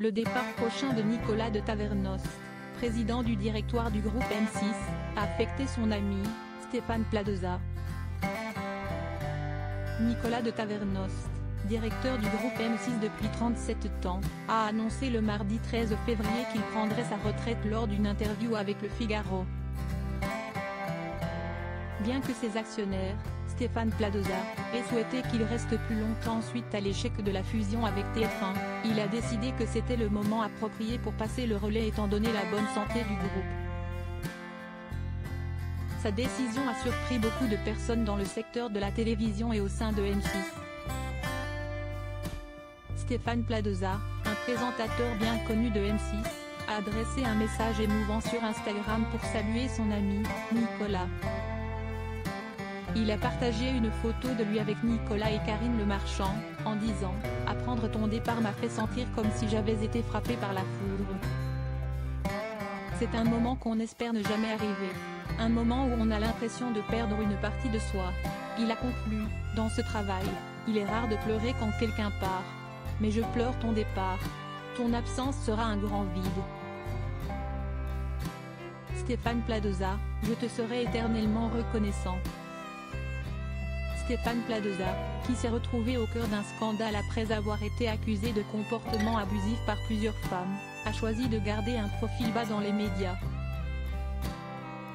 Le départ prochain de Nicolas de Tavernost, président du directoire du groupe M6, a affecté son ami, Stéphane Plaza. Nicolas de Tavernost, directeur du groupe M6 depuis 37 ans, a annoncé le mardi 13 février qu'il prendrait sa retraite lors d'une interview avec Le Figaro. Bien que ses actionnaires, Stéphane Plaza, aient souhaité qu'il reste plus longtemps suite à l'échec de la fusion avec TF1, il a décidé que c'était le moment approprié pour passer le relais étant donné la bonne santé du groupe. Sa décision a surpris beaucoup de personnes dans le secteur de la télévision et au sein de M6. Stéphane Plaza, un présentateur bien connu de M6, a adressé un message émouvant sur Instagram pour saluer son ami, Nicolas. Il a partagé une photo de lui avec Nicolas et Karine Le Marchand, en disant « Apprendre ton départ m'a fait sentir comme si j'avais été frappé par la foudre. C'est un moment qu'on espère ne jamais arriver. Un moment où on a l'impression de perdre une partie de soi. » Il a conclu « Dans ce travail, il est rare de pleurer quand quelqu'un part. Mais je pleure ton départ. Ton absence sera un grand vide. Stéphane Plaza, je te serai éternellement reconnaissant. » Stéphane Plaza, qui s'est retrouvé au cœur d'un scandale après avoir été accusé de comportements abusifs par plusieurs femmes, a choisi de garder un profil bas dans les médias.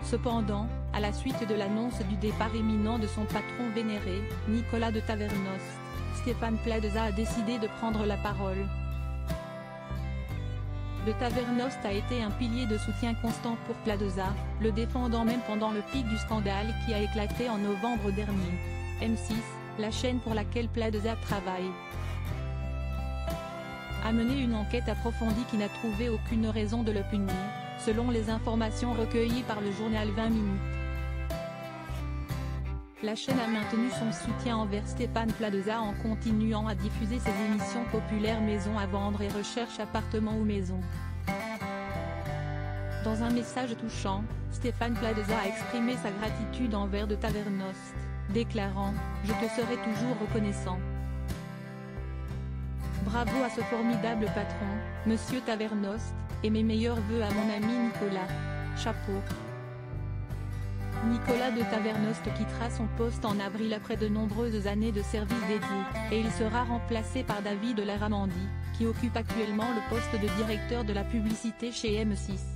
Cependant, à la suite de l'annonce du départ imminent de son patron vénéré, Nicolas de Tavernost, Stéphane Plaza a décidé de prendre la parole. De Tavernost a été un pilier de soutien constant pour Plaza, le défendant même pendant le pic du scandale qui a éclaté en novembre dernier. M6, la chaîne pour laquelle Plaza travaille, a mené une enquête approfondie qui n'a trouvé aucune raison de le punir, selon les informations recueillies par le journal 20 minutes. La chaîne a maintenu son soutien envers Stéphane Plaza en continuant à diffuser ses émissions populaires Maison à vendre et Recherche appartement ou maison. Dans un message touchant, Stéphane Plaza a exprimé sa gratitude envers de Tavernost, déclarant « Je te serai toujours reconnaissant. Bravo à ce formidable patron, Monsieur Tavernost, et mes meilleurs vœux à mon ami Nicolas. Chapeau. » Nicolas de Tavernost quittera son poste en avril après de nombreuses années de service dédié, et il sera remplacé par David Larramendy, qui occupe actuellement le poste de directeur de la publicité chez M6.